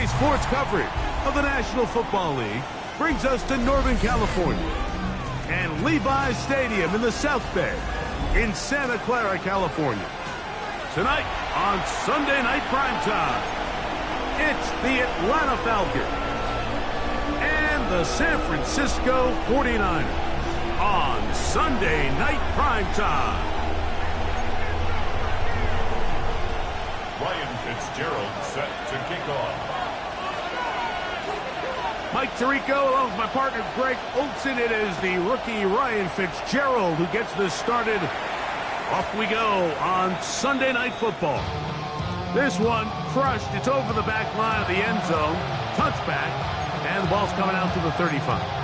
Today's sports coverage of the National Football League brings us to Northern California and Levi's Stadium in the South Bay in Santa Clara, California. Tonight on Sunday Night Primetime, it's the Atlanta Falcons and the San Francisco 49ers on Sunday Night Primetime. Ryan Fitzgerald set to kick off. Mike Tirico along with my partner Greg Olson. It is the rookie Ryan Fitzgerald who gets this started. Off we go on Sunday Night Football. This one crushed. It's over the back line of the end zone. Touchback. And the ball's coming out to the 35.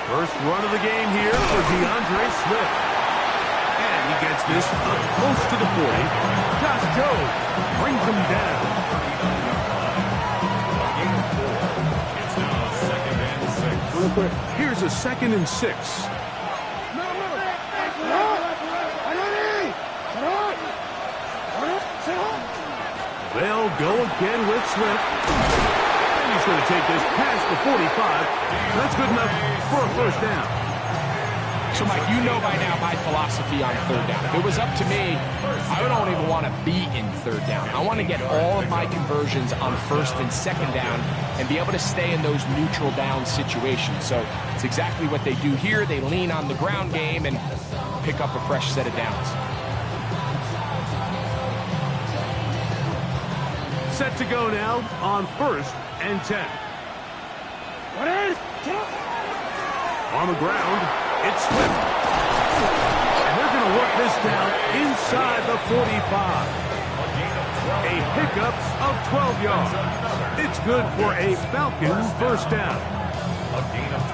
First run of the game here for Swift. And he gets this up close to the 40. Josh Jobe brings him down. It's now 2nd and 6. Here's a 2nd and 6. They'll go again with Swift. And he's going to take this past the 45. That's good enough for a first down. So, Mike, you know by now my philosophy on third down. If it was up to me, I don't even want to be in third down. I want to get all of my conversions on 1st and 2nd down and be able to stay in those neutral down situations. So it's exactly what they do here. They lean on the ground game and pick up a fresh set of downs. Set to go now on 1st and 10. On the ground, it's Swift. And they're going to work this down inside the 45. A pickup of 12 yards. It's good for a Falcons first down.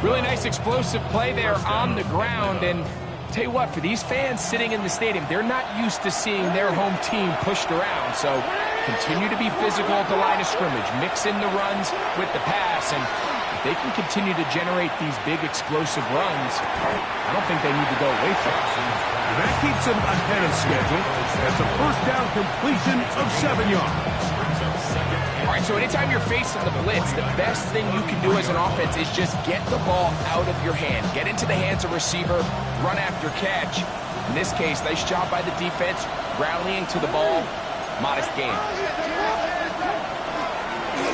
Really nice explosive play there on the ground. And tell you what, for these fans sitting in the stadium, they're not used to seeing their home team pushed around. So continue to be physical at the line of scrimmage. Mix in the runs with the pass. And if they can continue to generate these big explosive runs, I don't think they need to go away from it. And that keeps them ahead of schedule. That's a first down completion of 7 yards. All right, so anytime you're facing the blitz, the best thing you can do as an offense is just get the ball out of your hand. Get into the hands of receiver, run after catch. In this case, nice job by the defense, rallying to the ball. Modest gain.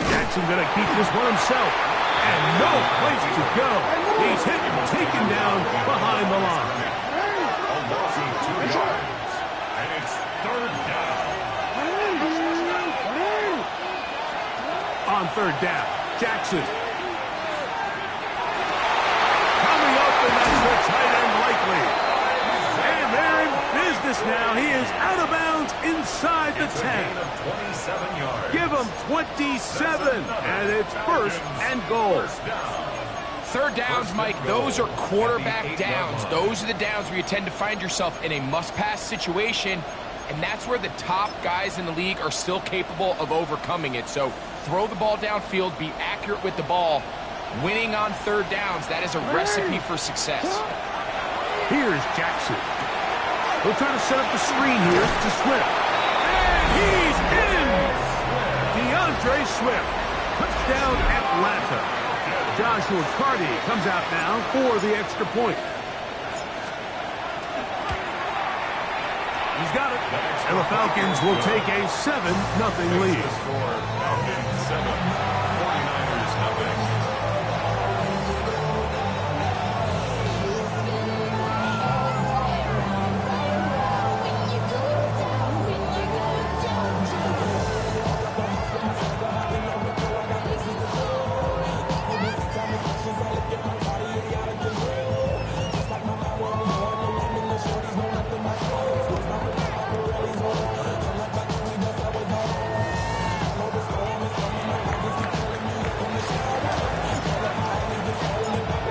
Jackson going to keep this one himself. And no place to go. He's hit and taken down behind the line. A loss of 2 yards. And it's 3rd down. On 3rd down, Jackson. Coming up, and that's the tight end likely. And they're in business now. He is out of bounds inside the 10. 27 yards. Give him 27, and it's 1st and goal. 3rd downs, Mike, those are quarterback downs. Those are the downs where you tend to find yourself in a must-pass situation, and that's where the top guys in the league are still capable of overcoming it. So throw the ball downfield, be accurate with the ball. Winning on 3rd downs, that is a recipe for success. Here's Jackson. He'll try to set up the screen here to Swift. And he's in! Swift. Touchdown, Atlanta. Joshua Carty comes out now for the extra point. He's got it. And the Falcons will take a 7-0 lead. Falcons 7, 49ers 0.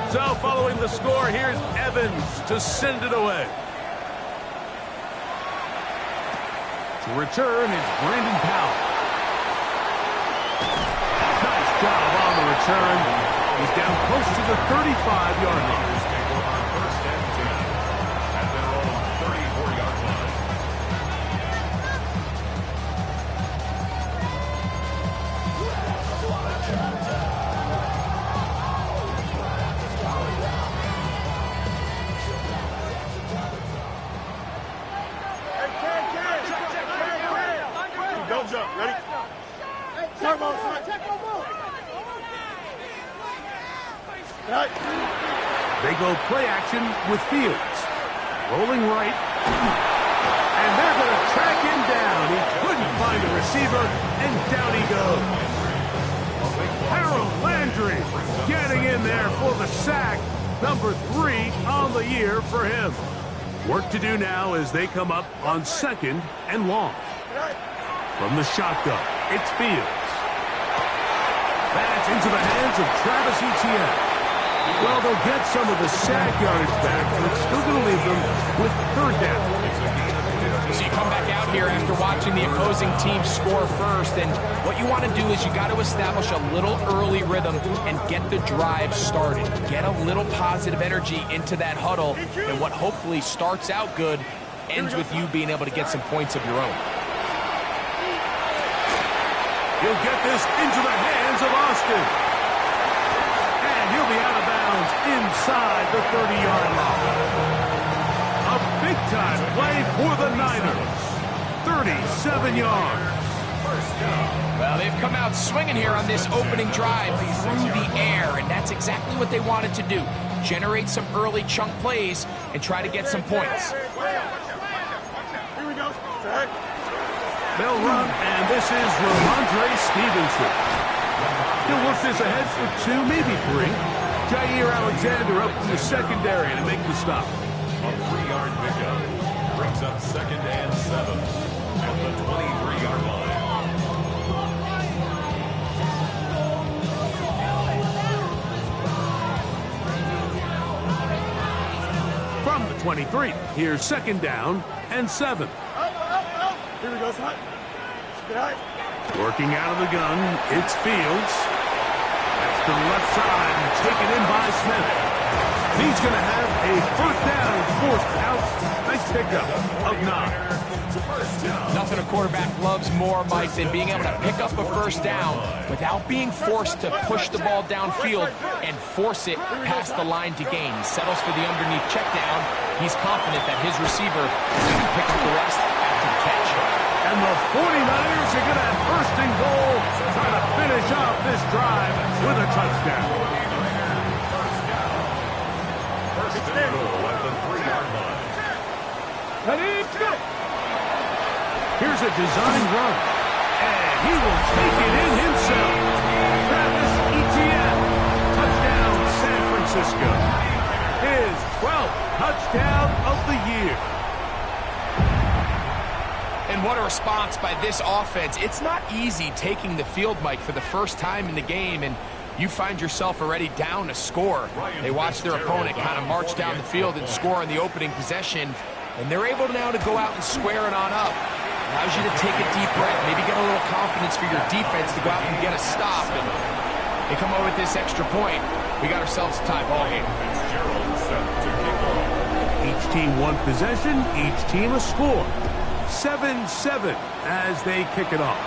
So following the score, here's Evans to send it away. To return, it's Brandon Powell. Nice job on the return. He's down close to the 35-yard line. First and 10 at their own 34-yard line. Don't jump. Ready? Turbo. Right. They go play action with Fields. Rolling right. And they're going to track him down. He couldn't find a receiver, and down he goes. Harold Landry getting in there for the sack. Number 3 on the year for him. Work to do now as they come up on 2nd and long. From the shotgun, it's Fields. That's into the hands of Travis Etienne. Well, they'll get some of the sack yardage back, but it's still going to leave them with 3rd down. So you come back out here after watching the opposing team score first, and what you want to do is you got to establish a little early rhythm and get the drive started. Get a little positive energy into that huddle, and what hopefully starts out good ends with you being able to get some points of your own. He'll get this into the hands of Austin. And he'll be out of bounds inside the 30-yard line. A big-time play for the Niners. 37 yards. Well, they've come out swinging here on this opening drive through the air, and that's exactly what they wanted to do. Generate some early chunk plays and try to get some points. Here we go. Right. They'll run, and this is Ramondre Stevenson. He'll work this ahead for 2, maybe 3. Jair Alexander up in the secondary to make the stop. A 3-yard pickup brings up 2nd and 7 at the 23-yard line. From the 23, here's 2nd down and 7. Here we go, son. Get out. Working out of the gun, it's Fields. That's to the left side and taken in by Smith. He's going to have a 1st down forced out. Nice pickup of 9. Nothing a quarterback loves more, Mike, than being able to pick up a 1st down without being forced to push the ball downfield and force it past the line to gain. He settles for the underneath check down. He's confident that his receiver is going to pick up the rest after the catch. And the 49ers are going to have 1st and goal, trying to finish off this drive with a touchdown. First and goal at the 3-yard line. Here's a design run, and he will take it in himself. Travis Etienne, touchdown San Francisco. His 12th touchdown of the year. And what a response by this offense. It's not easy taking the field, Mike, for the first time in the game, and you find yourself already down a score. They watch their opponent kind of march down the field and score in the opening possession, and they're able now to go out and square it on up. Allows you to take a deep breath, maybe get a little confidence for your defense to go out and get a stop, and they come over with this extra point. We got ourselves a tie ball game. Each team one possession, each team a score. 7-7 as they kick it off.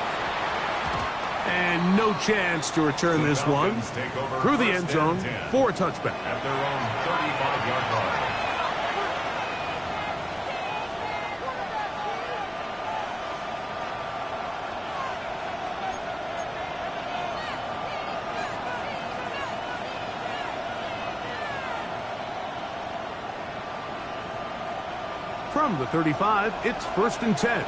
And no chance to return this one through the end zone for a touchback. At their own 35-yard line. From the 35, it's 1st and 10.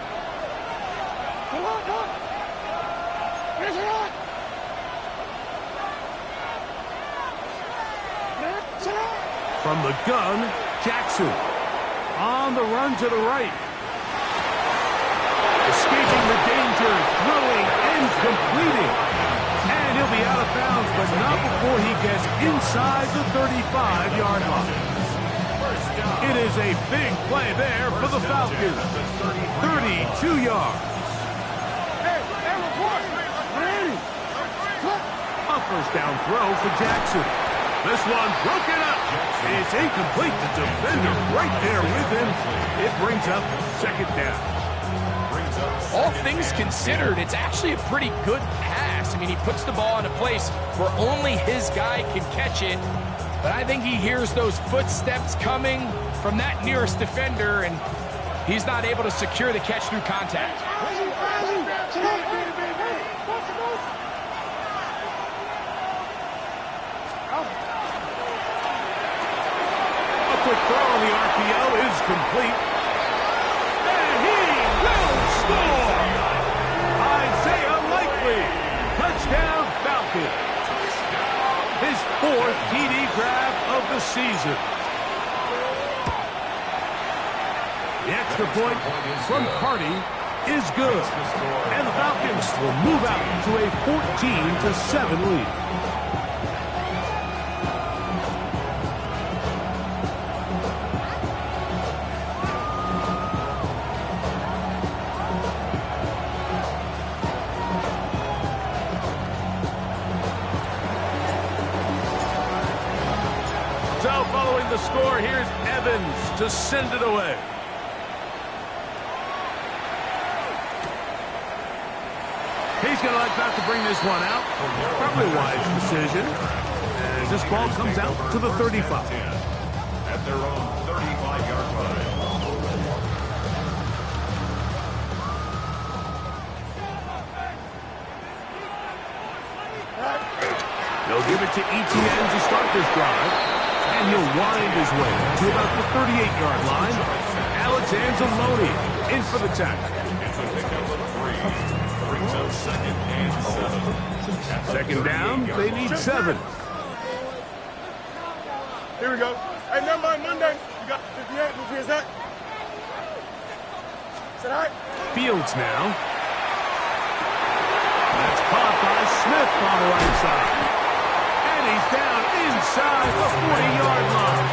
From the gun, Jackson. On the run to the right. Escaping the danger, throwing and completing. And he'll be out of bounds, but not before he gets inside the 35-yard line. There's a big play there for the Falcons. 32 yards. A first down throw for Jackson. This one broken up. It's incomplete. The defender right there with him. It brings up second down. All things considered, it's actually a pretty good pass. I mean, he puts the ball in a place where only his guy can catch it. But I think he hears those footsteps coming from that nearest defender, and he's not able to secure the catch through contact. A quick throw on the RPO is complete. And he will score! Isaiah Likely, touchdown Falcons. His fourth TD grab of the season. The extra point from Carty is good. And the Falcons will move out to a 14-7 lead. So following the score, here's Evans to send it away. He's going to like not to bring this one out. Probably a wise decision. As this ball comes out to the 35. At their own 35-yard line. They'll give it to ETN to start this drive. And he'll wind his way to about the 38-yard line. Alex Anzalone in for the tackle. It's a pickup of 3. Brings up second and 7. Second down, they need 7. Here we go. Hey, never mind, Monday. You got 58. Who is that? Is that all right? Fields now. That's caught by Smith on the right side. And he's down inside the 40-yard line.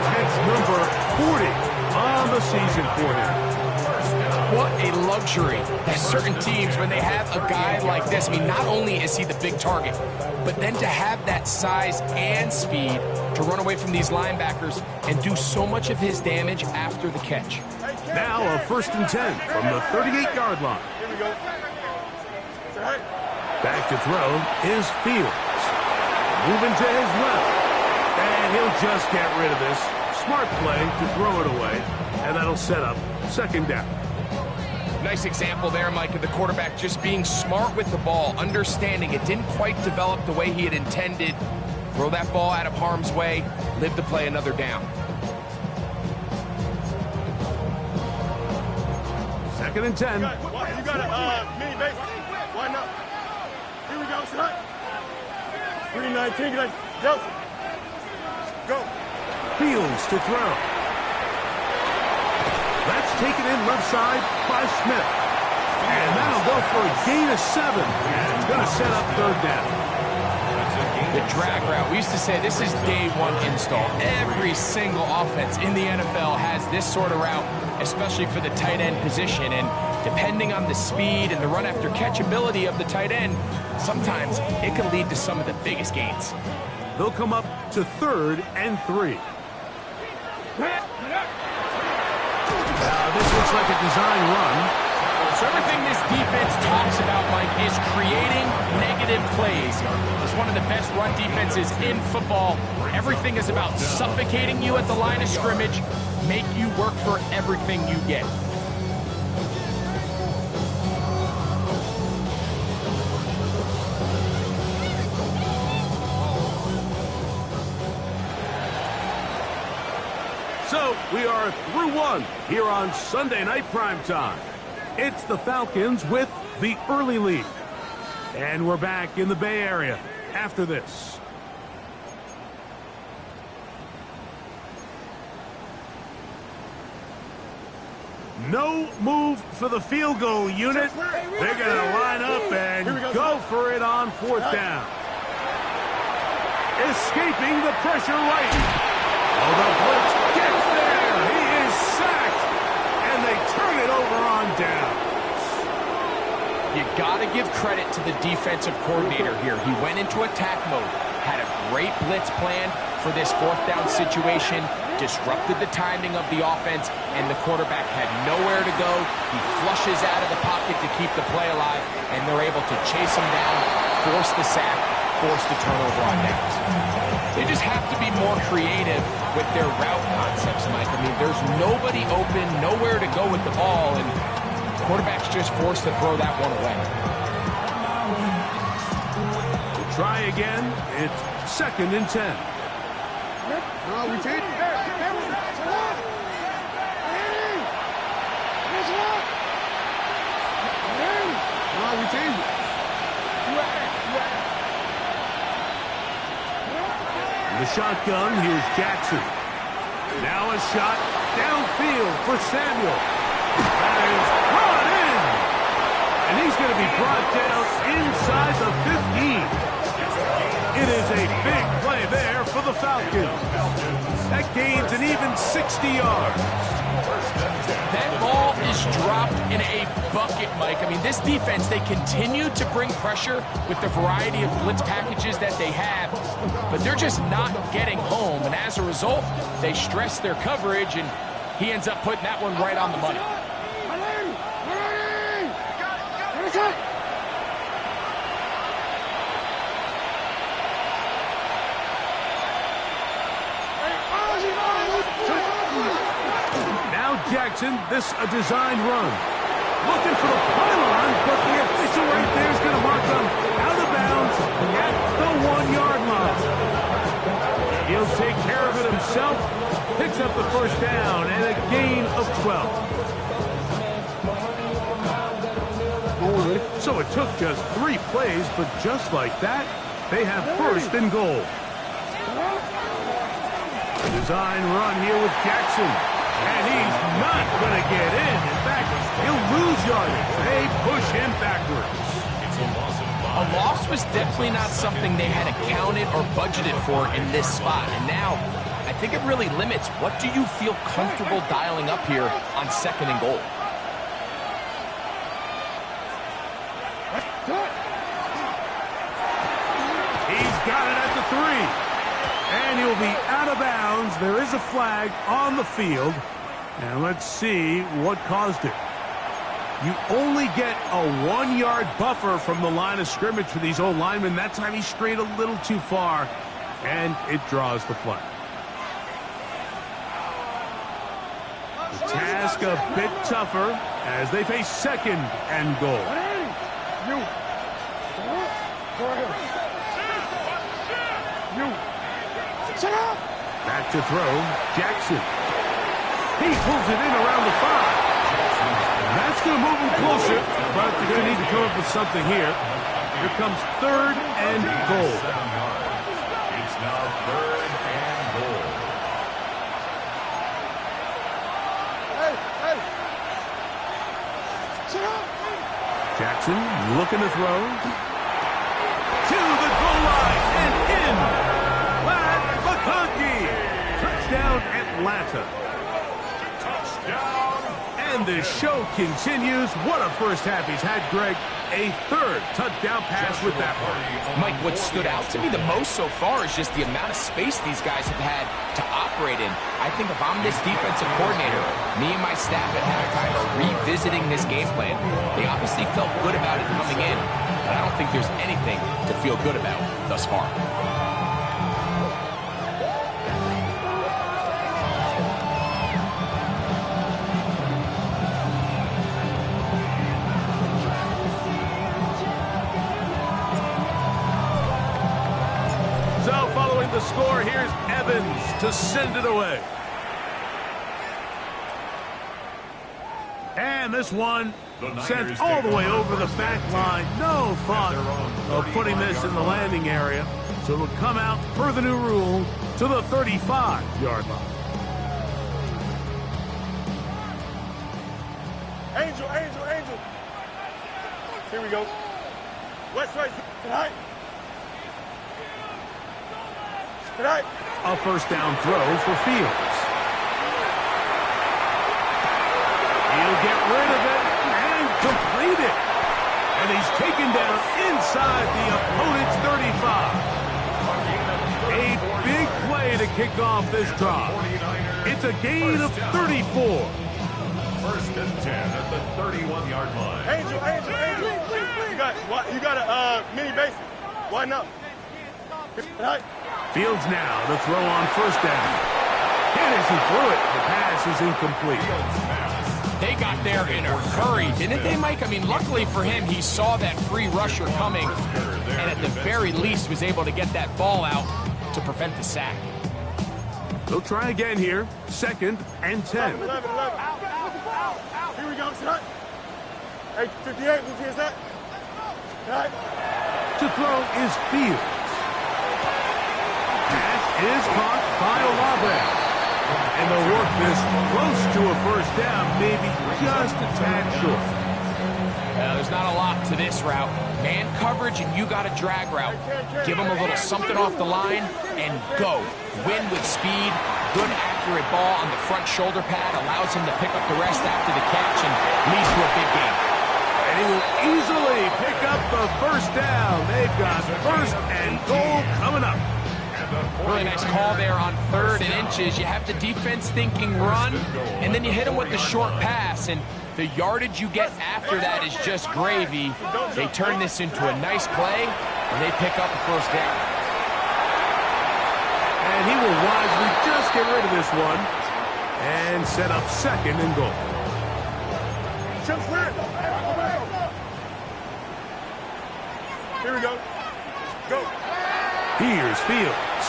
That's number 40 on the season for him. What a luxury that certain teams, when they have a guy like this, I mean, not only is he the big target, but then to have that size and speed to run away from these linebackers and do so much of his damage after the catch. Now a 1st and 10 from the 38-yard line. Here we go. Is that all right? Back to throw is Fields. Moving to his left. And he'll just get rid of this. Smart play to throw it away. And that'll set up second down. Nice example there, Mike, of the quarterback just being smart with the ball, understanding it didn't quite develop the way he had intended. Throw that ball out of harm's way, live to play another down. Second and 10. You got a mini base. Why not? Here we go, son. 319. Go. Go. Fields to throw. That's taken in left side by Smith. And that'll go for a gain of 7. And it's going to set up third down. The drag route. We used to say this is day one install. Every single offense in the NFL has this sort of route, especially for the tight end position. And depending on the speed and the run after catch ability of the tight end, sometimes it can lead to some of the biggest gains. They'll come up to 3rd and 3. This looks like a design run. So everything this defense talks about, Mike, is creating negative plays. It's one of the best run defenses in football. Everything is about suffocating you at the line of scrimmage, make you work for everything you get. So we are through one here on Sunday Night Primetime. It's the Falcons with the early lead. And we're back in the Bay Area after this. No move for the field goal unit. They're going to line up and go for it on 4th down. Escaping the pressure right. Oh, the blitz credit to the defensive coordinator here. He went into attack mode, had a great blitz plan for this fourth down situation, disrupted the timing of the offense, and the quarterback had nowhere to go. He flushes out of the pocket to keep the play alive, and they're able to chase him down, force the sack, force the turnover on downs. They just have to be more creative with their route concepts, Mike. I mean, there's nobody open, nowhere to go with the ball, and quarterback's just forced to throw that one away. To try again, it's 2nd and 10. No, we change it. No, we change it. The shotgun, here's Jackson. Now a shot downfield for Samuel. That is brought in. And he's going to be brought down inside the 15. It is a big play there for the Falcons. That gains an even 60 yards. That ball is dropped in a bucket, Mike. I mean, this defense, they continue to bring pressure with the variety of blitz packages that they have, but they're just not getting home. And as a result, they stress their coverage, and he ends up putting that one right on the money. Jackson, this a designed run. Looking for the pylon, but the official right there is going to mark them out of bounds at the 1-yard line. He'll take care of it himself, picks up the first down, and a gain of 12. So it took just 3 plays, but just like that, they have 1st and goal. A design run here with Jackson. And he's not going to get in. In fact, he'll lose yardage. They push him backwards. A loss was definitely not something they had accounted or budgeted for in this spot. And now, I think it really limits what do you feel comfortable dialing up here on 2nd and goal. He's got it at the 3. And he'll be out of bounds. There is a flag on the field. And let's see what caused it. You only get a 1-yard buffer from the line of scrimmage for these old linemen. That time he strayed a little too far, and it draws the flag. The task a bit tougher as they face 2nd and goal. Back to throw, Jackson. He pulls it in around the 5. And that's going to move him closer, but they're going to need to come up with something here. Here comes 3rd and goal. It's now 3rd and goal. Jackson looking to throw. To the goal line and in. Touchdown, Atlanta. Touchdown. And the show continues. What a first half he's had, Greg. A 3rd touchdown pass with that one. Mike, what stood out to me the most so far is just the amount of space these guys have had to operate in. I think if I'm this defensive coordinator, me and my staff at halftime are revisiting this game plan. They obviously felt good about it coming in, but I don't think there's anything to feel good about thus far. The score, here's Evans to send it away. And this one sent all the way over the back line. No thought of putting this in the landing area. So it'll come out per the new rule to the 35-yard line. Angel. Here we go. West right. Tonight. A first down throw for Fields. He'll get rid of it and complete it. And he's taken down inside the opponent's 35. A big play to kick off this drive. It's a gain of 34. First and 10 at the 31-yard line. Angel. You got a mini basic. Why not? Fields now to throw on first down. And as he threw it, the pass is incomplete. They got there in a hurry, didn't they, Mike? I mean, luckily for him, he saw that free rusher coming, and at the very least was able to get that ball out to prevent the sack. They'll try again here. 2nd and 10. 11. Here we go, son. Hey, 58, who is that? Right. To throw is Fields. Pass is caught by Olave. And they'll work this close to a first down, maybe just a tad short. There's not a lot to this route. Man coverage, and you got a drag route. Give them a little something off the line and go. Win with speed. Good, accurate ball on the front shoulder pad allows him to pick up the rest after the catch and leads to a big game. And he will easily pick up the first down. They've got first and goal coming up. Really nice call there on 3rd and inches. You have the defense thinking run, and then you hit them with the short pass, and the yardage you get after that is just gravy. They turn this into a nice play, and they pick up a first down. And he will wisely just get rid of this one and set up 2nd and goal. Here we go. Go. Here's Fields.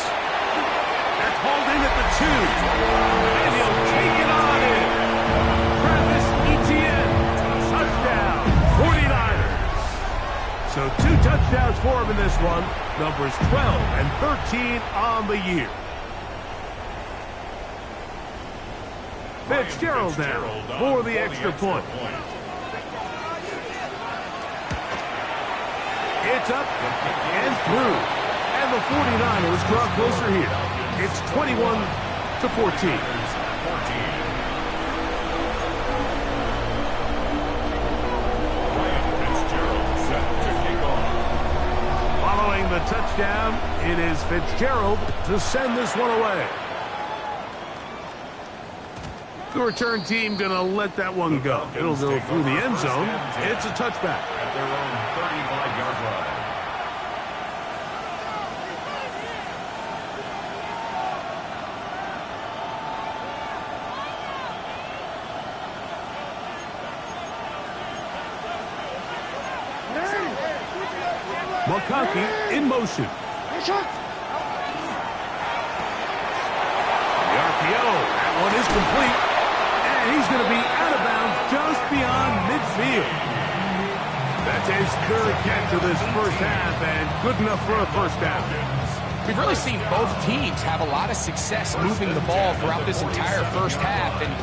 That's hauled in at the 2. And he'll take it on in. Travis Etienne. Touchdown. 49ers. So 2 touchdowns for him in this one. Numbers 12 and 13 on the year. Fitzgerald now for the extra point. It's up and through. And the 49ers draw closer here. It's 21-14. Following the touchdown, it is Fitzgerald to send this one away. The return team going to let that one go. It'll go through the end zone. It's a touchback. At their own 35-yard line. McConkey in motion. The RPO. That one is complete. And he's going to be out of bounds just beyond midfield. That's his 3rd catch of this first half, and good enough for a first down. We've really seen both teams have a lot of success moving the ball throughout this entire first half, and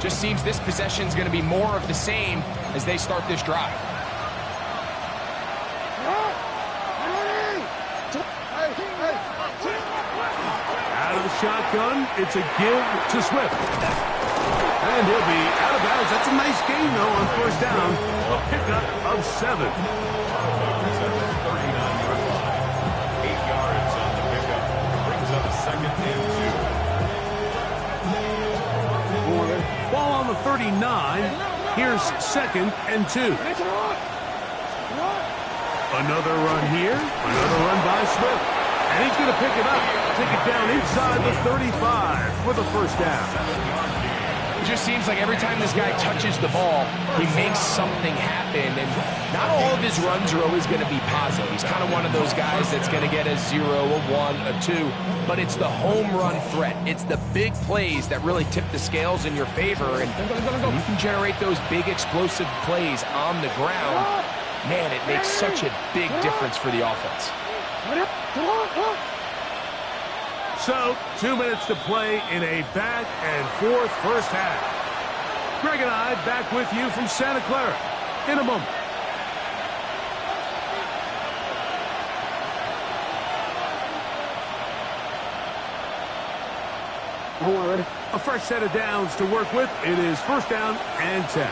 just seems this possession is going to be more of the same as they start this drive. Out of the shotgun, it's a give to Swift. And he'll be out of bounds. That's a nice gain, though, on first down. A pickup of 7. 8 yards on the pickup. Brings up 2nd and 2. Ball on the 39. Here's 2nd and 2. Another run here. Another run by Swift. And he's going to pick it up. Take it down inside the 35 for the first down. It just seems like every time this guy touches the ball, he makes something happen. And not all of his runs are always going to be positive. He's kind of one of those guys that's going to get a 0, a 1, a 2. But it's the home run threat. It's the big plays that really tip the scales in your favor. And when you can generate those big explosive plays on the ground, man, it makes such a big difference for the offense. So, 2 minutes to play in a back-and-forth first half. Greg and I back with you from Santa Clara in a moment. A fresh set of downs to work with. It is first down and 10.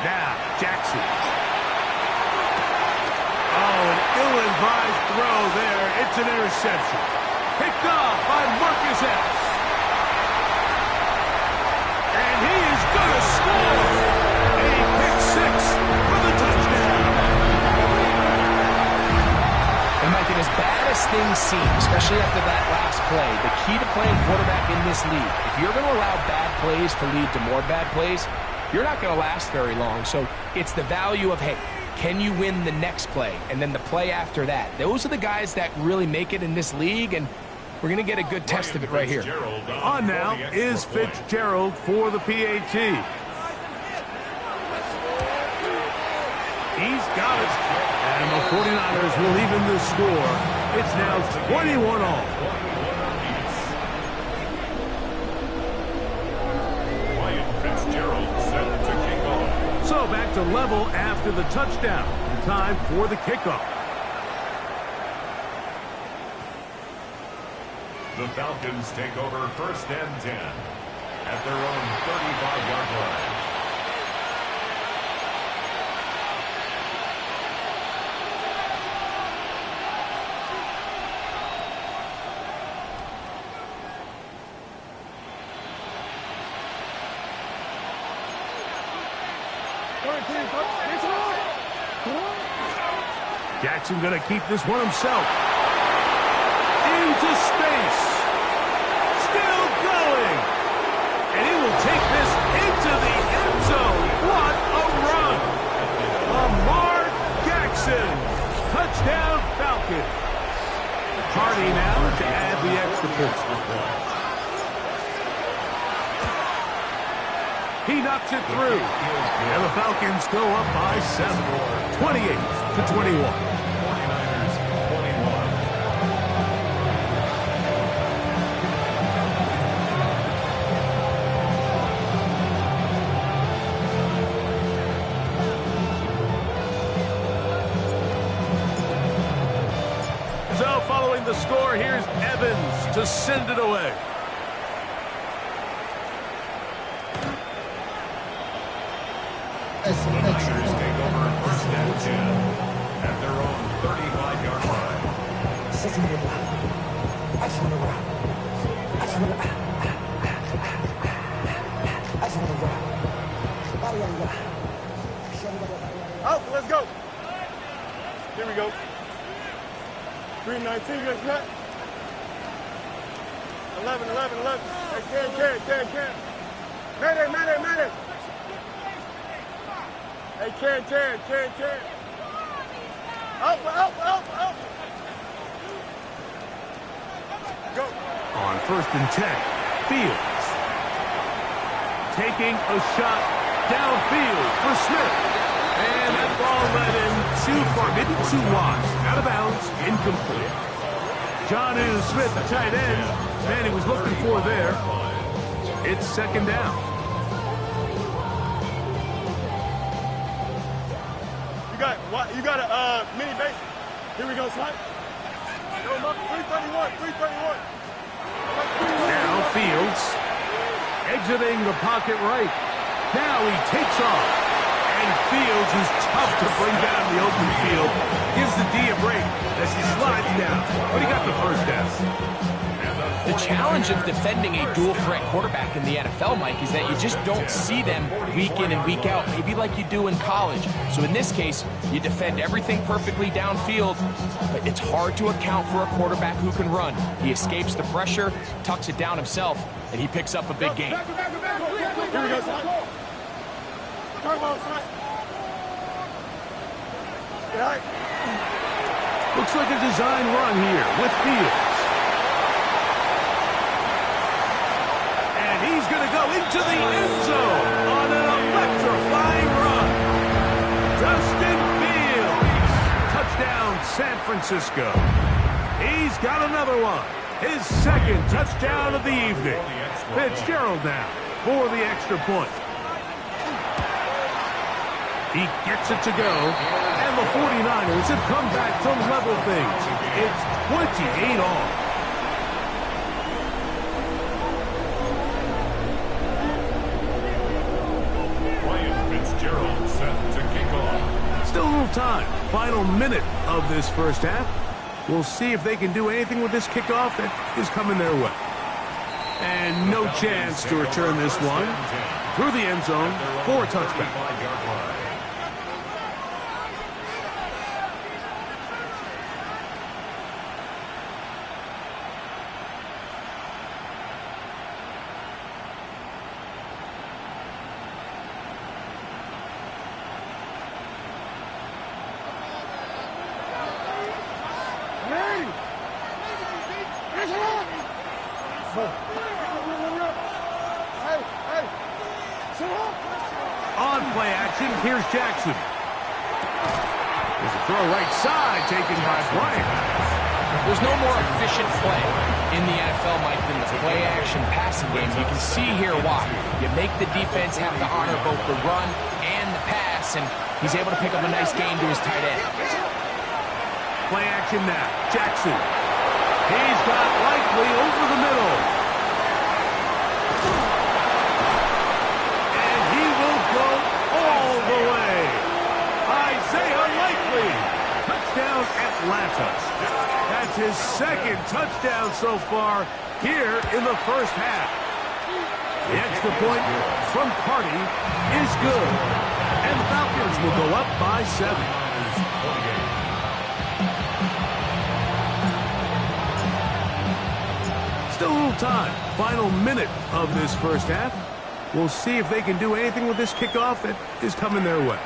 Now, Jackson. Oh, an ill-advised throw there. It's an interception. Picked off by Marcus Epps. And he is going to score. A pick six for the touchdown. And Mike, and as bad as things seem, especially after that last play, the key to playing quarterback in this league, if you're going to allow bad plays to lead to more bad plays, you're not going to last very long. So it's the value of, hey, can you win the next play? And then the play after that. Those are the guys that really make it in this league, and we're going to get a good test of it right here. On now is Fitzgerald for the PAT. He's got it. And the 49ers will even the score. It's now 21 all. So back to level after the touchdown. Time for the kickoff. The Falcons take over 1st and 10 at their own 35-yard line. Jackson going to keep this one himself. Into space. Still going. And he will take this into the end zone. What a run. Lamar Jackson. Touchdown Falcons. Hardy now to add the extra point. He knocks it through. And the Falcons go up by 7. 28-21. So following the score, here's Evans to send it away. The Niners take over 1st and 10 at their own 35-yard line. Out, let's go. Here we go. 319, good cut. 11. Hey, can. Man. Hey, can. Up. Go. On 1st and 10, Fields. Taking a shot downfield for Smith. And that ball led him too far, maybe too wide. Out of bounds, incomplete. Jonnu Smith, the tight end. Man, he was looking for there. It's 2nd down. You got a mini base. Here we go, slide. 331. Now Fields exiting the pocket right. Now he takes off. And Fields, who's tough to bring down the open field, gives the D a break as he slides down. But he got the first down. The challenge of defending a dual-threat quarterback in the NFL, Mike, is that you just don't see them week in and week out, maybe like you do in college. So in this case, you defend everything perfectly downfield, but it's hard to account for a quarterback who can run. He escapes the pressure, tucks it down himself, and he picks up a big gain. Here we go, slide. Turbo, slide. Looks like a design run here with Fields. He's going to go into the end zone on an electrifying run. Justin Fields. Touchdown, San Francisco. He's got another one. His 2nd touchdown of the evening. Fitzgerald now for the extra point. He gets it to go. And the 49ers have come back to level things. It's 28 all. Fitzgerald time. Final minute of this first half. We'll see if they can do anything with this kickoff that is coming their way. And no chance to return this one through the end zone for a touchback. On play action, here's Jackson. There's a throw right side taken by Bryant. There's no more efficient play in the NFL, Mike, than the play-action passing game. You can see here why. You make the defense have to honor both the run and the pass, and he's able to pick up a nice gain to his tight end. Play action now. Jackson. He's got Likely over the middle. And he will go all the way. Isaiah Likely. Touchdown Atlanta. That's his second touchdown so far here in the first half. The extra point from Carty is good. And the Falcons will go up by 7. Still a little time. Final minute of this first half. We'll see if they can do anything with this kickoff that is coming their way.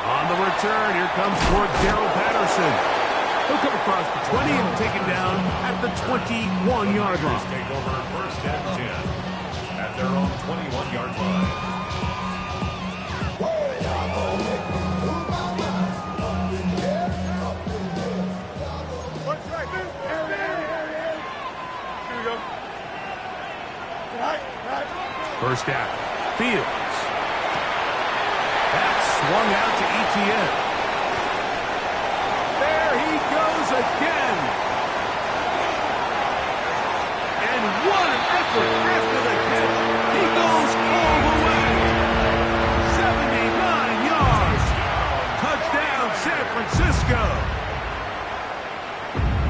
On the return, here comes Cordero Patterson. He'll come across the 20 and take it down at the 21-yard line. Take over first and 10 at their own 21-yard line. Here we go. Right. First down. Fields. That's swung out to Etienne. There he goes again. And what an effort after the catch. He goes all the way. 79 yards. Touchdown, San Francisco.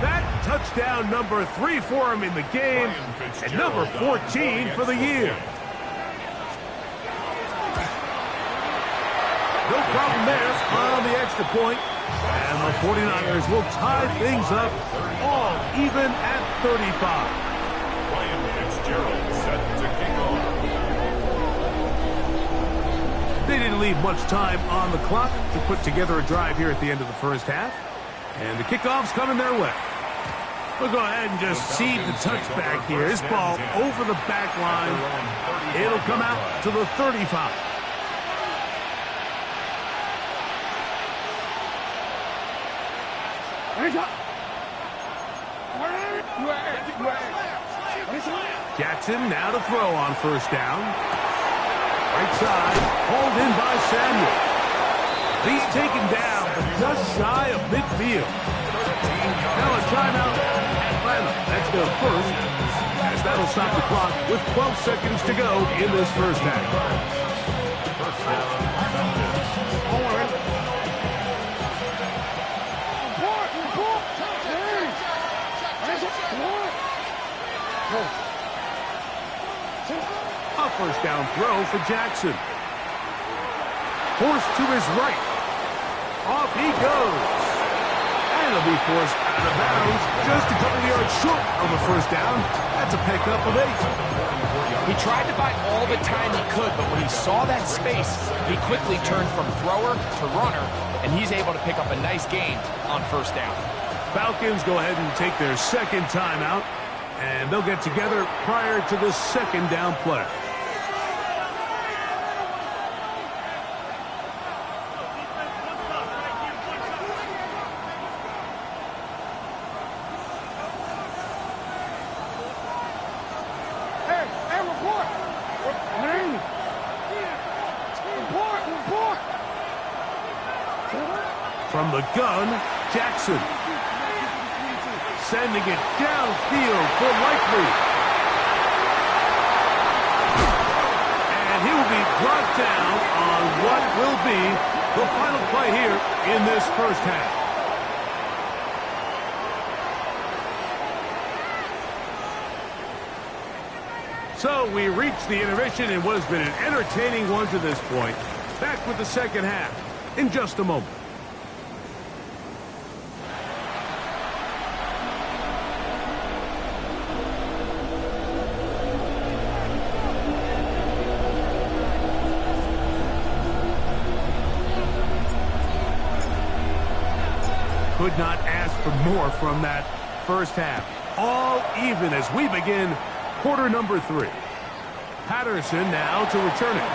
That touchdown number 3 for him in the game, and number 14 for the year. No problem there on the extra point. And the 49ers will tie things up all even at 35. Ryan Fitzgerald set to kick off. They didn't leave much time on the clock to put together a drive here at the end of the first half. And the kickoff's coming their way. We'll go ahead and just seed the touchback here. This ball over the back line. It'll come out to the 35. Jackson now to throw on first down. Right side, hauled in by Samuel. He's taken down, but just shy of midfield. Now a timeout, Atlanta. That's their first, as that'll stop the clock with 12 seconds to go in this first half. First down, A first down throw for Jackson. Forced to his right. Off he goes. And he'll be forced out of bounds just a couple of yards short of a first down. That's a pickup of 8. He tried to buy all the time he could, but when he saw that space, he quickly turned from thrower to runner, and he's able to pick up a nice gain on first down. Falcons go ahead and take their second timeout, and they'll get together prior to the second down play. From the gun, Jackson. Sending it downfield for Likely. And he will be brought down on what will be The final play here in this first half. So we reach the intermission in what has been an entertaining one to this point. Back with the second half in just a moment. Could not ask for more from that first half. All even as we begin quarter number 3. Patterson now to return it.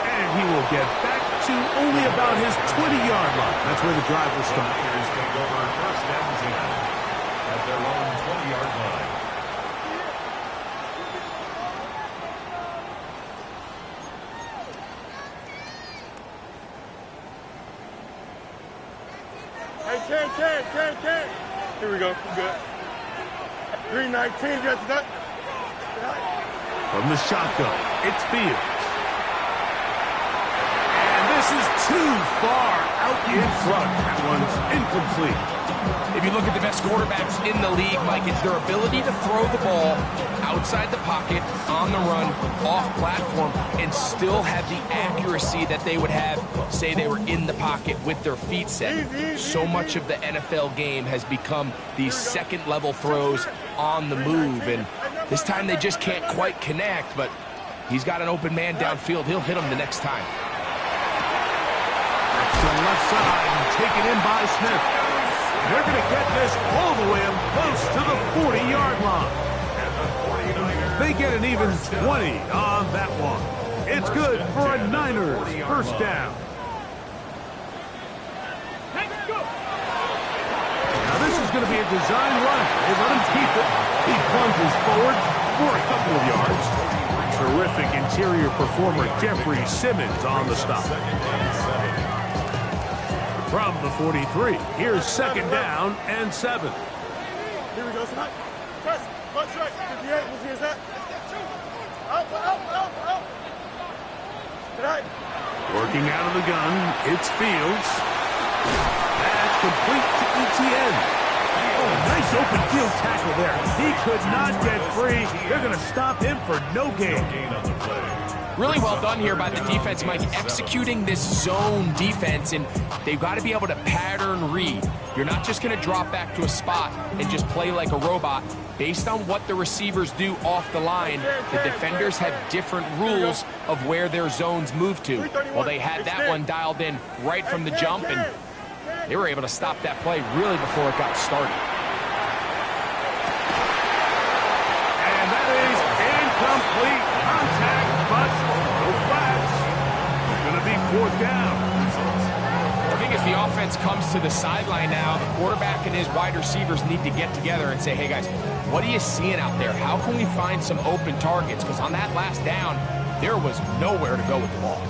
And he will get back to only about his 20-yard line. That's where the drive will start. Here's take over first and 10 at their own 20-yard line. Hey, Ken. Here we go. Good. 319, got that. From the shotgun, it's Fields. And this is too far out in front. That one's incomplete. If you look at the best quarterbacks in the league, Mike, it's their ability to throw the ball outside the pocket, on the run, off platform, and still have the accuracy that they would have, say they were in the pocket with their feet set. So much of the NFL game has become these second-level throws on the move, and this time they just can't quite connect, but he's got an open man downfield. He'll hit him the next time. To the left side and taken in by Smith. They're going to get this all the way up close to the 40-yard line. They get an even 20 on that one. It's good for a Niners first down. Now this is going to be a design run. They let him keep it. He plunges forward for a couple of yards. Terrific interior performer Jeffrey Simmons on the stop. From the 43, here's second down and 7. Here we go, Scott. Press, punch right, 58, we'll see his that. Out. Tonight. Working out of the gun, it's Fields. That's complete to ETN. Oh, nice open field tackle there. He could not get free. They're going to stop him for no gain. Really well done here by the defense, Mike, executing this zone defense, and they've got to be able to pattern read. You're not just going to drop back to a spot and just play like a robot. Based on what the receivers do off the line, the defenders have different rules of where their zones move to. Well, they had that one dialed in right from the jump, and they were able to stop that play really before it got started. And that is incomplete. Contact, but no flags. It's going to be fourth down. I think as the offense comes to the sideline now, the quarterback and his wide receivers need to get together and say, hey, guys, what are you seeing out there? How can we find some open targets? Because on that last down, there was nowhere to go with the ball.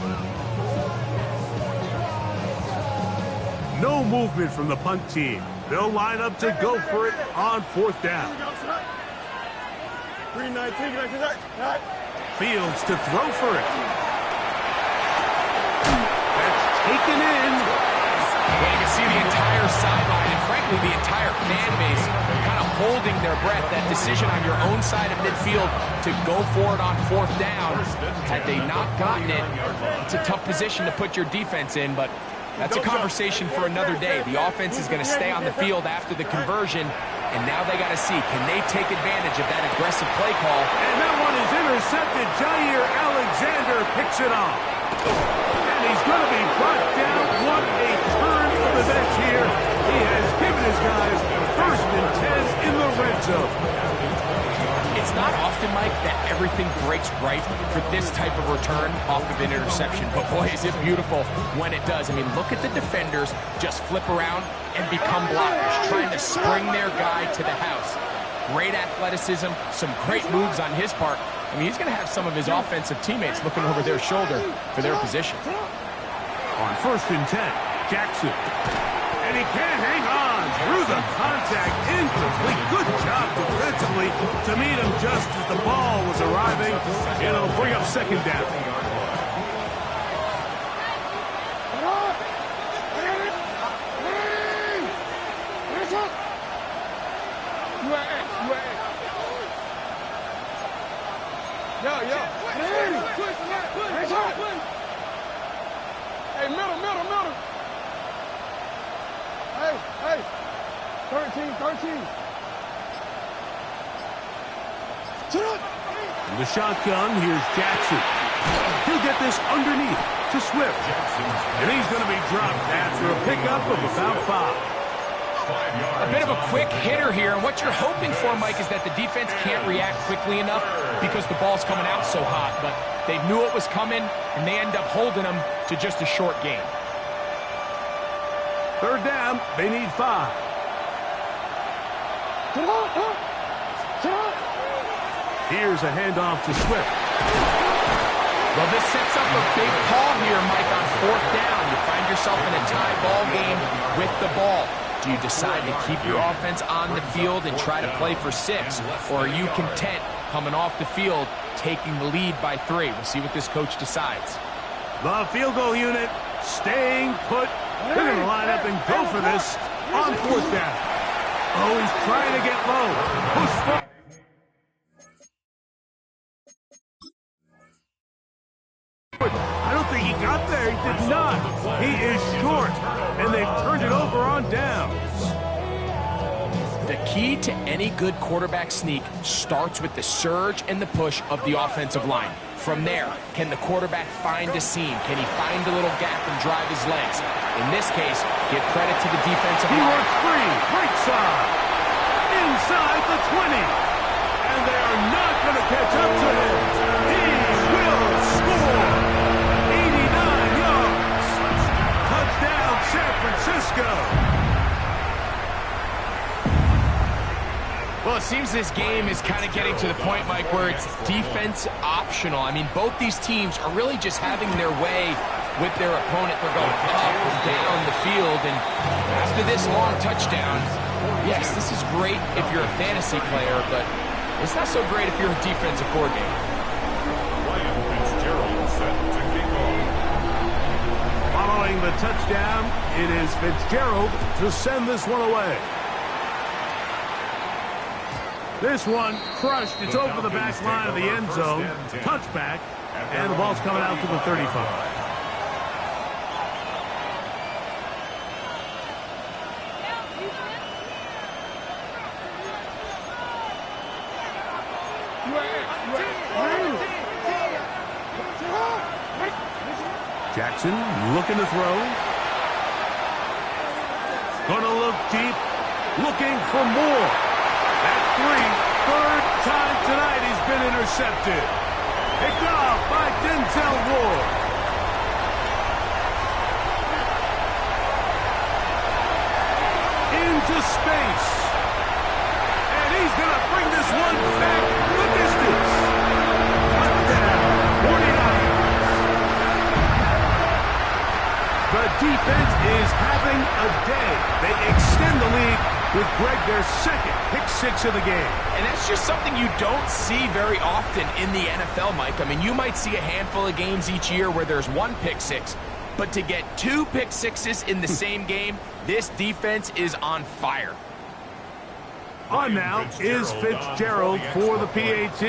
No movement from the punt team. They'll line up to go for it on fourth down. 319, right. Fields to throw for it. That's taken in. Well, you can see the entire sideline and, frankly, the entire fan base kind of holding their breath. That decision on your own side of midfield to go for it on fourth down. Had they not gotten it, it's a tough position to put your defense in, but that's a conversation for another day. The offense is going to stay on the field after the conversion, and now they got to see, can they take advantage of that aggressive play call? And that one is intercepted. Jair Alexander picks it off. And he's going to be brought down. What a turn of events here. He has given his guys first and 10 in the red zone. It's not often, Mike, that everything breaks right for this type of return off of an interception. But boy, is it beautiful when it does. I mean, look at the defenders just flip around and become blockers, trying to spring their guy to the house. Great athleticism, some great moves on his part. I mean, he's going to have some of his offensive teammates looking over their shoulder for their position. On first and 10, Jackson. And he can't hang on through the contact. Incomplete. Good job defensively to meet him just as the ball was arriving. And it'll bring up second down. Hey, middle. Hey. 13. In the shotgun, here's Jackson. He'll get this underneath to Swift. And he's going to be dropped after a pickup of about 5. A bit of a quick hitter here, and what you're hoping for, Mike, is that the defense can't react quickly enough because the ball's coming out so hot, but they knew it was coming, and they end up holding them to just a short game. 3rd down, they need 5. Here's a handoff to Swift. Well, this sets up a big call here, Mike, on 4th down. You find yourself in a tie ball game with the ball. Do you decide to keep your offense on the field and try to play for 6? Or are you content coming off the field, taking the lead by 3? We'll see what this coach decides. The field goal unit staying put. They're going to line up and go for this on 4th down. Oh, he's trying to get low. Push forward. I don't think he got there. He did not. He is short, and they've turned it over on downs. The key to any good quarterback sneak starts with the surge and the push of the offensive line. From there, can the quarterback find a seam? Can he find a little gap and drive his legs? In this case, give credit to the defensive line. He works free, right side, inside the 20. And they are not going to catch up to him. He will score. 89 yards. Touchdown, San Francisco. Well, it seems this game is kind of getting to the point, Mike, where it's defense optional. I mean, both these teams are really just having their way with their opponent. They're going up and down the field, and after this long touchdown, yes, this is great if you're a fantasy player, but it's not so great if you're a defensive coordinator. Following the touchdown, it is Fitzgerald to send this one away. This one crushed. It's over the back line of the end zone. Touchback, and the ball's coming out to the 35. Jackson looking to throw. Gonna look deep, looking for more. That's 3. 3rd time tonight he's been intercepted. Picked off by Denzel Ward. Into space. And he's going to bring this one back the distance. Touchdown, 49. The defense is having a day. They extend the lead with Greg, their 2nd pick-6 of the game. And that's just something you don't see very often in the NFL, Mike. I mean, you might see a handful of games each year where there's 1 pick-6, but to get 2 pick-6s in the same game, this defense is on fire. On now is Fitzgerald for the PAT.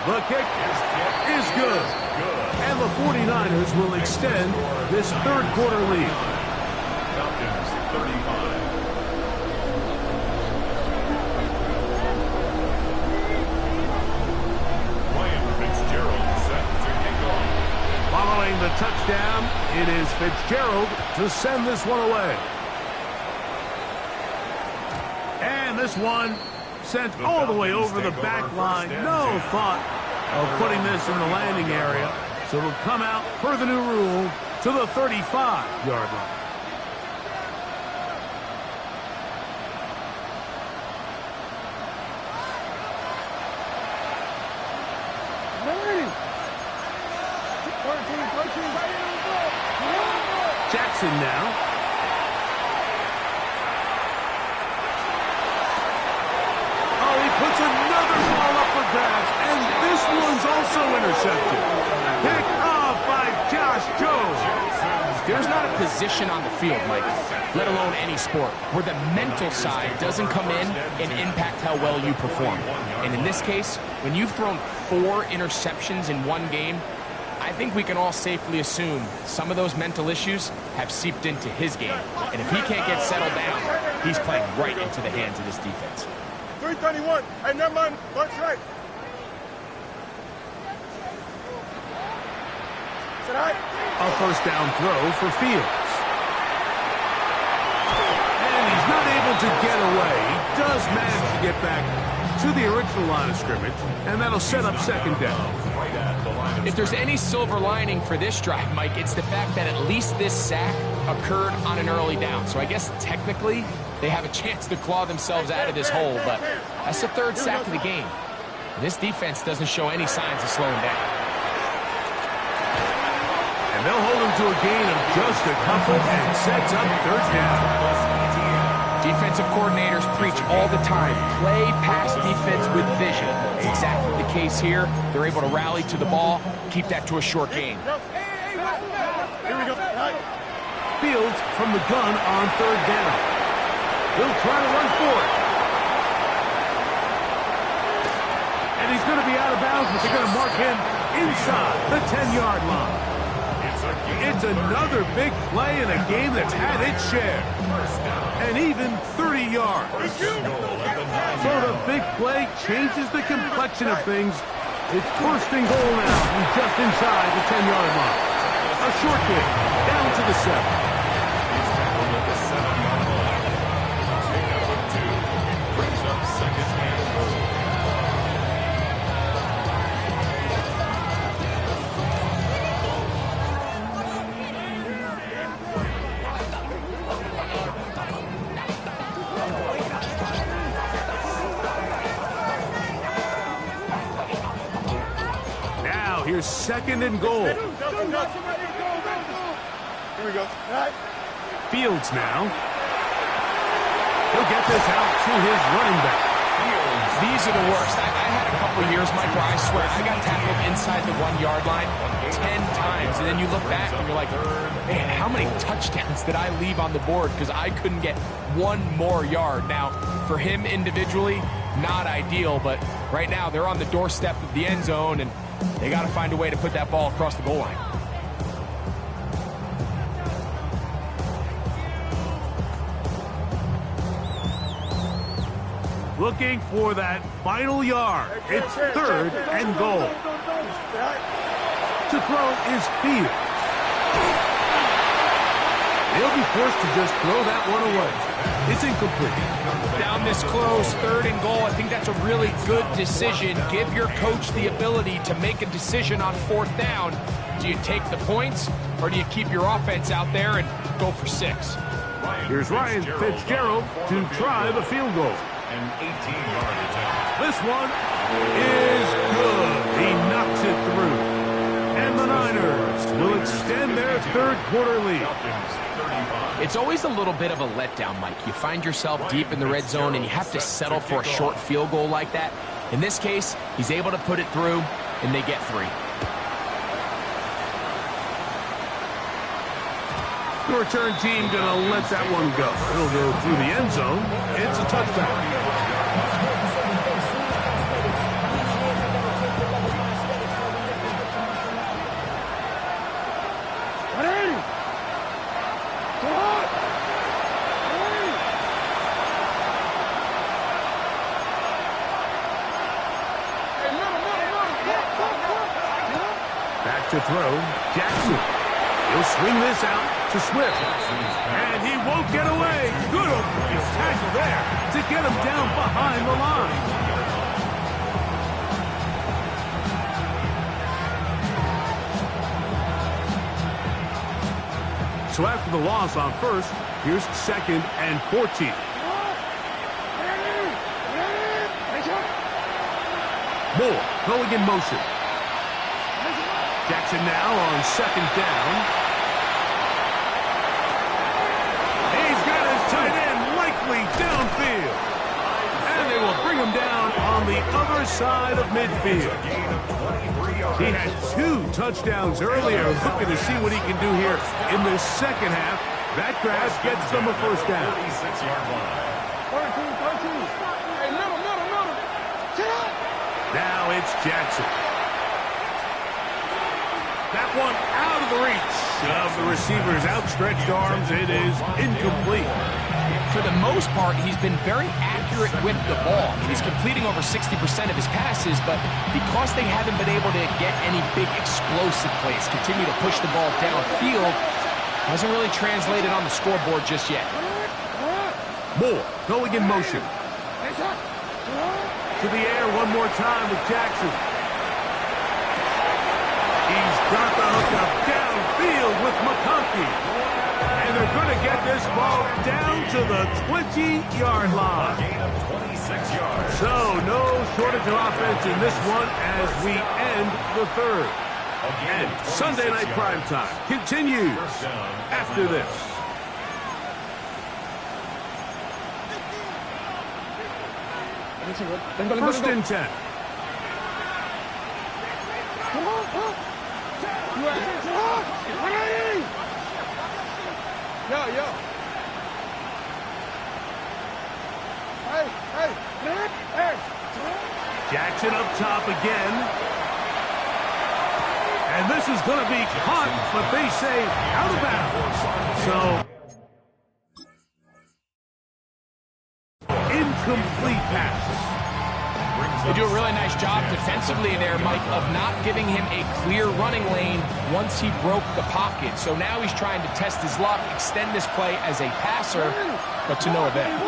The kick is good. And the 49ers will extend this 3rd quarter lead. Falcons 35. Fitzgerald set to kick off. Following the touchdown, it is Fitzgerald to send this one away. And this one sent all the way over the back line. No thought of putting this in the landing area. So it'll come out, per the new rule, to the 35-yard line. Jackson now. Oh, he puts another ball up for grabs, and this one's also intercepted. Picked off by Josh Jones. There's not a position on the field, Mike, let alone any sport, where the mental side doesn't come in and impact how well you perform. And in this case, when you've thrown 4 interceptions in one game, I think we can all safely assume some of those mental issues have seeped into his game. And if he can't get settled down, he's playing right into the hands of this defense. 331. Hey, never mind. Bunch right. A first down throw for Fields. And he's not able to get away. He does manage to get back to the original line of scrimmage, and that'll set up second down. If there's any silver lining for this drive, Mike, it's the fact that at least this sack occurred on an early down. So I guess technically they have a chance to claw themselves out of this hole, but that's the 3rd sack of the game. And this defense doesn't show any signs of slowing down. And they'll hold him to a gain of just a couple and sets up 3rd down. Defensive coordinators preach all the time, play pass defense with vision. Exactly the case here. They're able to rally to the ball, keep that to a short gain. Here we go. Fields from the gun on 3rd down. He'll try to run for it. And he's going to be out of bounds, but they're going to mark him inside the 10-yard line. It's another big play in a game that's had its share. And even 30 yards. So the big play changes the complexion of things. It's 1st and goal now from just inside the 10-yard line. A short kick down to the 7. Here's 2nd and goal. Here we go. Fields now. He'll get this out to his running back. These are the worst. I had a couple years, Mike, where I swear I got tackled inside the 1-yard line 10 times. And then you look back and you're like, man, how many touchdowns did I leave on the board because I couldn't get 1 more yard? Now, for him individually, not ideal, but right now they're on the doorstep of the end zone, and they got to find a way to put that ball across the goal line. Looking for that final yard. It's 3rd and goal. To throw is Fields. They'll be forced to just throw that one away. It's incomplete. Down this close, 3rd and goal, I think that's a really good decision. Give your coach the ability to make a decision on 4th down. Do you take the points, or do you keep your offense out there and go for 6? Here's Ryan Fitzgerald to try the field goal. An 18-yard attempt. This one is good. He knocks it through. And the Niners will extend their 3rd quarter lead. It's always a little bit of a letdown, Mike. You find yourself deep in the red zone and you have to settle for a short field goal like that. In this case, he's able to put it through, and they get 3. The return team going to let that one go. It'll go through the end zone. It's a touchdown. Back to throw, Jackson. He'll swing this out to Swift. And he won't get away. Good open tackle there to get him down behind the line. So after the loss on 1st, here's 2nd and 14. Moore going in motion. Jackson now on 2nd down. He's got his tight end likely downfield. And they will bring him down on the other side of midfield. He had 2 touchdowns earlier. Looking to see what he can do here in the second half. That grab gets them a first down. 36-yard line. 13. Hey, middle. Now it's Jackson. That one out of the reach of the receiver's outstretched arms. It is incomplete. For the most part, he's been very accurate with the ball. He's completing over 60% of his passes, but because they haven't been able to get any big explosive plays, continue to push the ball downfield, hasn't really translated on the scoreboard just yet. Moore going in motion. To the air one more time with Jackson. He's got the hook up downfield with McConkey. And they're going to get this ball down to the 20-yard line. Gain of 26 yards. So no shortage of offense in this one as we end the third. And Sunday Night Primetime continues after this. First and 10. Yo. Hey. Jackson up top again. And this is going to be caught, but they say out of bounds. So, incomplete pass. They do a really nice job defensively there, Mike, of not giving him a clear running lane once he broke the pocket. So now he's trying to test his luck, extend this play as a passer, but to no avail.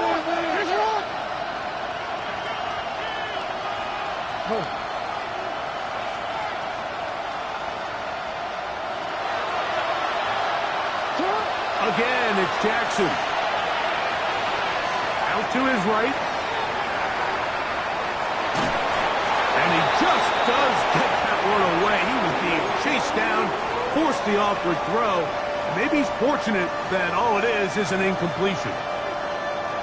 Again, it's Jackson. Out to his right. And he just does get that one away. He was being chased down, forced the awkward throw. Maybe he's fortunate that all it is an incompletion.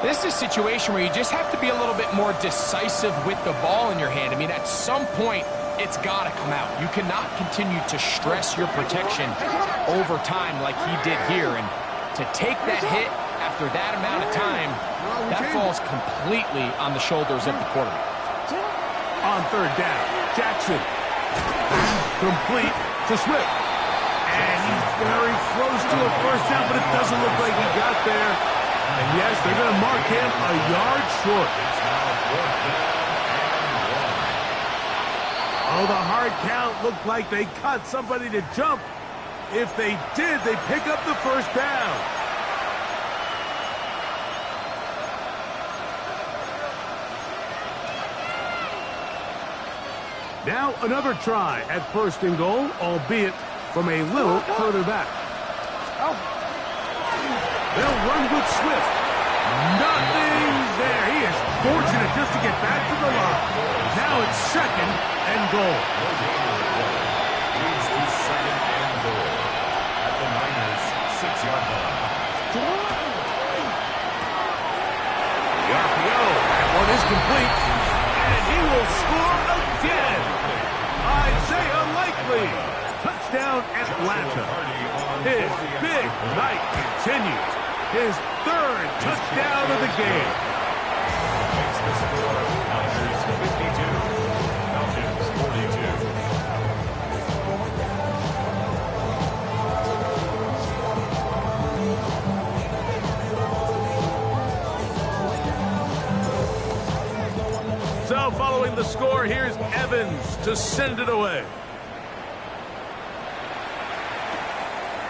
This is a situation where you just have to be a little bit more decisive with the ball in your hand. I mean, at some point, it's got to come out. You cannot continue to stress your protection over time like he did here. And to take that hit after that amount of time, that falls completely on the shoulders of the quarterback. On third down, Jackson. Complete to Swift. And he's very close to a first down, but it doesn't look like he got there. And yes, they're going to mark him a yard short. Oh, the hard count looked like they caught somebody to jump. If they did, they pick up the first down. Now another try at first and goal, albeit from a little further back. They'll run with Swift. Nothing there. He is fortunate just to get back to the line. Now it's second and goal. Leads to second and goal at the Niners' 6-yard line. The RPO. That one is complete. And he will score again. Isaiah Likely. Touchdown Atlanta. His big night continues. His third touchdown of the game. Makes the score Niners 52, Falcons 42. So following the score, here's Evans to send it away.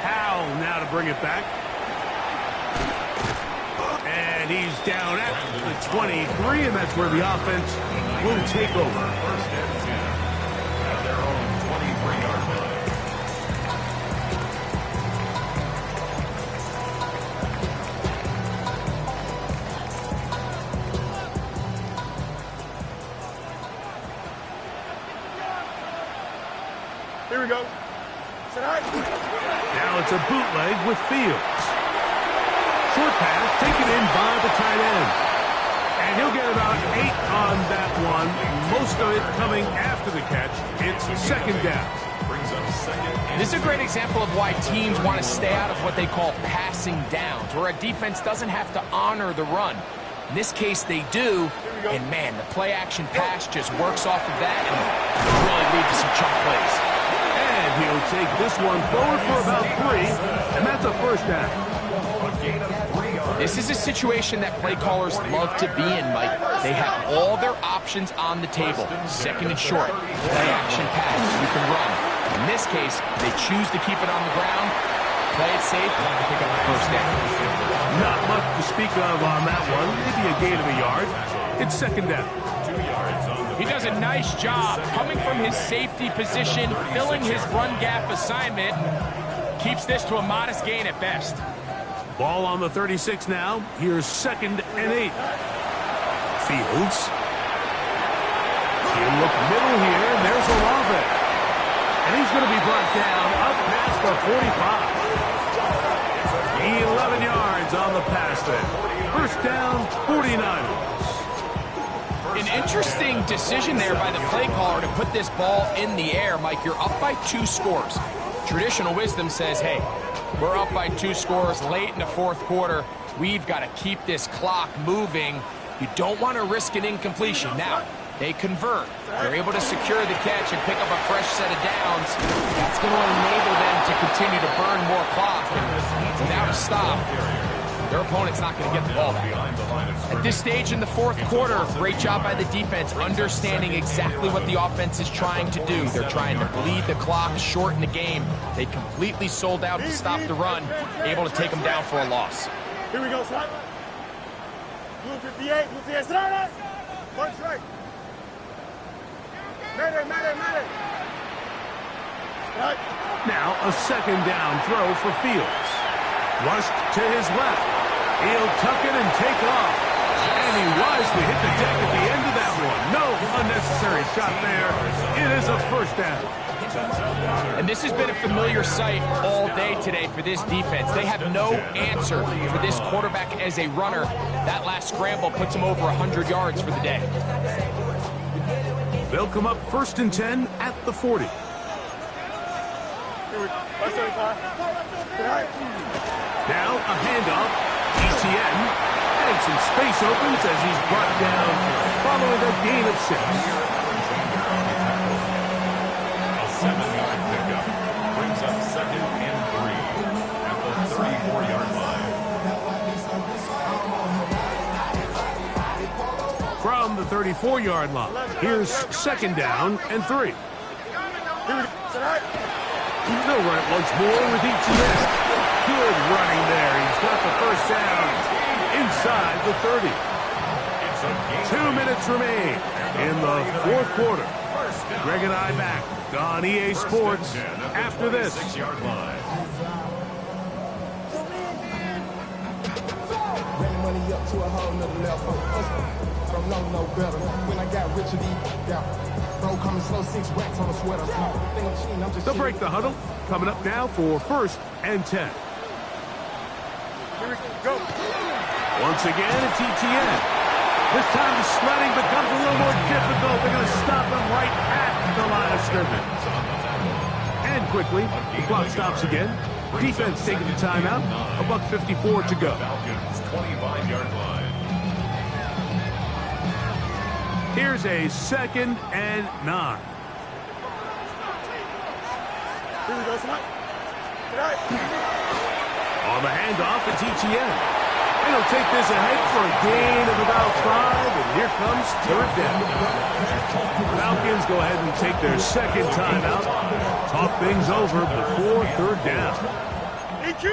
Howell now to bring it back. And he's down at the 23, and that's where the offense will take over. First and 10 at their own 23-yard line. Here we go. Now it's a bootleg with Fields. Short pass taken in by the tight end. And he'll get about 8 on that one, most of it coming after the catch. It's second down. This is a great example of why teams want to stay out of what they call passing downs, where a defense doesn't have to honor the run. In this case, they do, and man, the play-action pass just works off of that and really lead to some chunk plays. And he'll take this one forward for about 3, and that's a first down. This is a situation that play callers love to be in, Mike. They have all their options on the table. Second and short, play-action pass, you can run. In this case, they choose to keep it on the ground, play it safe, and pick up the first down. Not much to speak of on that one. Maybe a gain of a yard. It's second down. He does a nice job coming from his safety position, filling his run gap assignment. Keeps this to a modest gain at best. Ball on the 36 now. Here's second and 8. Fields. He'll look middle here, and there's Olave. And he's going to be brought down up past the 45. 11 yards on the pass there. First down, 49ers. An interesting decision there by the play caller to put this ball in the air. Mike, you're up by 2 scores. Traditional wisdom says, hey, we're up by 2 scores late in the fourth quarter. We've got to keep this clock moving. You don't want to risk an incompletion. Now, they convert. They're able to secure the catch and pick up a fresh set of downs. That's going to enable them to continue to burn more clock. And without a stop, their opponent's not going to get the ball back. At this stage in the fourth quarter, great job by the defense, understanding exactly what the offense is trying to do. They're trying to bleed the clock, shorten the game. They completely sold out to stop the run, able to take them down for a loss. Here we go, son. Blue 58, blue 58, son. One strike. Mayday. Right. Now a second down throw for Fields. Flushed to his left. He'll tuck it and take off. And he wisely hit the deck at the end of that one. No unnecessary shot there. It is a first down. And this has been a familiar sight all day today for this defense. They have no answer for this quarterback as a runner. That last scramble puts him over 100 yards for the day. They'll come up first and 10 at the 40. Now a handoff. ETN. And some space opens as he's brought down following a gain of 6. A 7-yard pickup brings up second and 3 at the 34-yard line. From the 34-yard line, here's second down and 3. They'll run it once more with ETN. Good running there. He's got the first down inside the 30. 2 minutes remain in the fourth quarter. Greg and I back on EA Sports after this. 6-yard line. Ran money up to a whole nother level. Don't know no better. When I got richer, bro coming slow, 6 racks on a sweater. Think I'm cheating, I'm just They'll break the huddle. Coming up now for first and 10. Here we go. Once again, it's ETN. This time the sledding becomes a little more difficult. They're going to stop him right at the line of scrimmage. And quickly, the clock stops again. Defense taking the timeout. $1:54 to go. Falcons 25-yard line. Here's a second and 9. Here we go, son. On the handoff, it's ETN. And he'll take this ahead for a gain of about 5, and here comes third down. Falcons go ahead and take their second timeout. Talk things over before third down. EQ!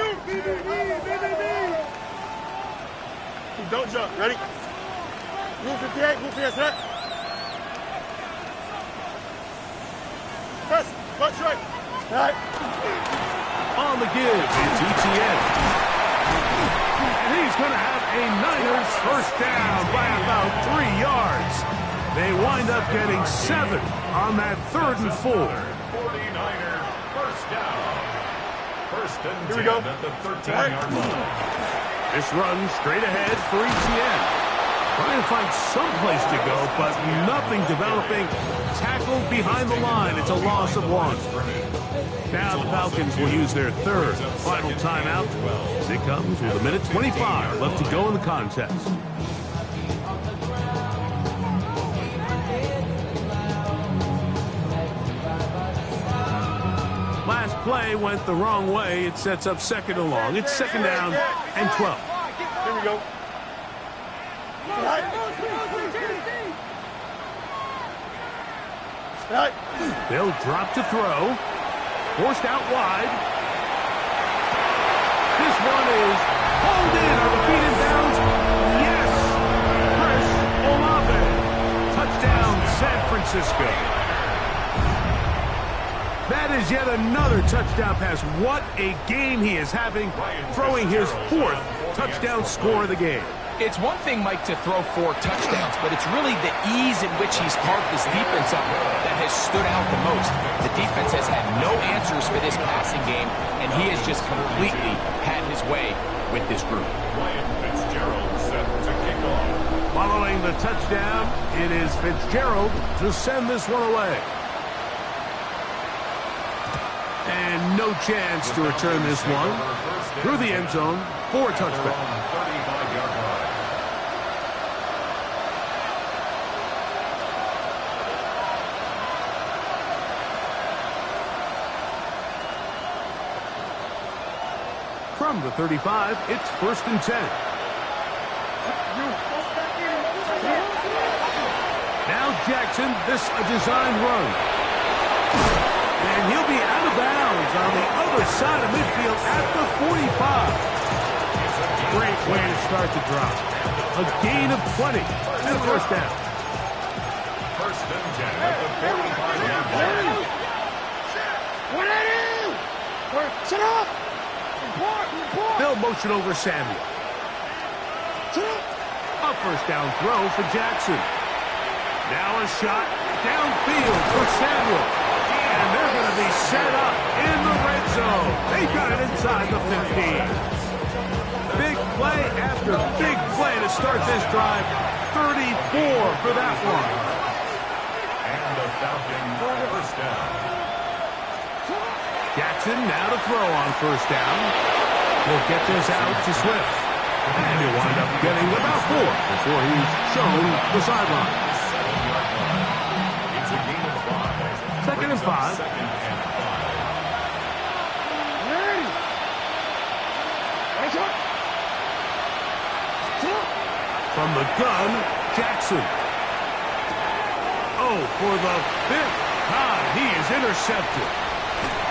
Don't jump. Ready? Blue 58, blue 58, set. Press, one strike. All right. On the give, it's ETN. And he's going to have a Niners first down by about 3 yards. They wind up getting 7 on that 3rd and 4. 49er first down. First and 10 Here we go. at the 13-yard line. This run straight ahead for ETN. Trying to find some place to go, but nothing developing. Tackled behind the line. It's a loss of 1. Now the Falcons will use their third final timeout as it comes with 1:25 left to go in the contest. Last play went the wrong way. It sets up 2nd and long. It's 2nd down and 12. Here we go. They'll drop to throw. Forced out wide. This one is hauled in. Are the feet in bounds? Yes. Chris Olave. Touchdown, San Francisco. That is yet another touchdown pass. What a game he is having, throwing his 4th touchdown score of the game. It's one thing, Mike, to throw 4 touchdowns, but it's really the ease in which he's carved this defense up that has stood out the most. The defense has had no answers for this passing game, and he has just completely had his way with this group. Fitzgerald set to kick off. Following the touchdown, it is Fitzgerald to send this one away. And no chance to return this one through the end zone for a touchback. 35-yard line. From the 35, it's 1st and 10. Now Jackson, this a designed run. And he'll be out of bounds on the other side of midfield at the 45. Great way to start the drop. A gain of 20 and a 1st down. 1st and 10 at the 45-yard line. Shut up! They'll motion over Samuel. A 1st down throw for Jackson. Now a shot downfield for Samuel. And they're going to be set up in the red zone. They got it inside the 15. Big play after big play to start this drive. 34 for that one. And the Falcons 1st down. Jackson now to throw on 1st down. He'll get this out to Swift. And he'll wind up getting about 4 before he's shown the sideline. 7-yard line. It's a gain of 5. 2nd and 5. 2nd and 5. From the gun, Jackson. Oh, for the 5th time, he is intercepted.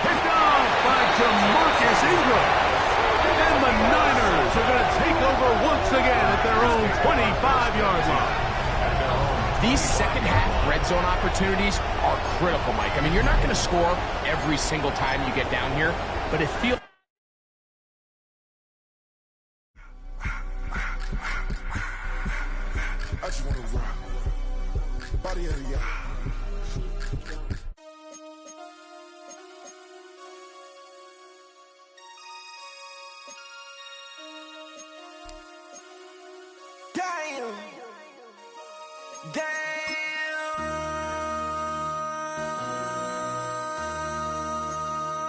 Picked off by Jamarcus Ingram. And the Niners are going to take over once again at their own 25-yard line. These second-half red zone opportunities are critical, Mike. I mean, you're not going to score every single time you get down here, but it feels... I just want to rock. Body of the year. Damn.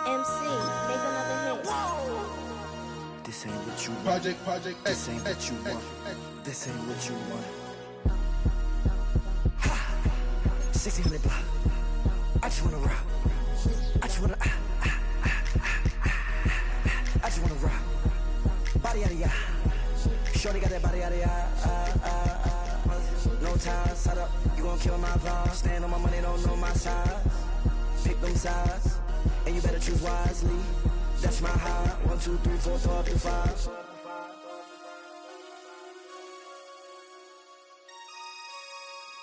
MC, make another hit. This ain't what you want. Project. This ain't what you want. This ain't what you want. 1600 block. I just wanna rock. I just wanna. I just wanna rock. Body out of ya. Shorty got that body out of ya. No time, set up. You gon' kill my vibe. Stand on my money, don't know my size. Pick them sides, and you better choose wisely. That's my high. 1, 2, 3, 4, throw up to 5.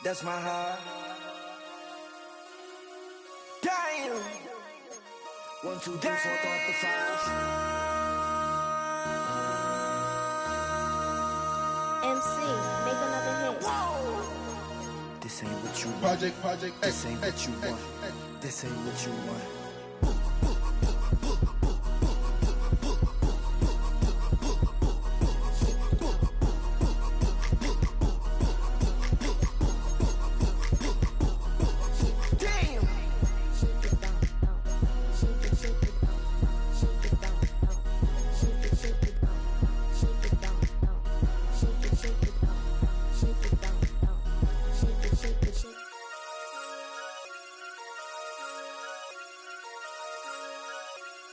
That's my high. Damn. 1, 2, 3, 4, throw up to 5. MC, make another hit. This ain't what you want. Project. This ain't what you want. This ain't what you want.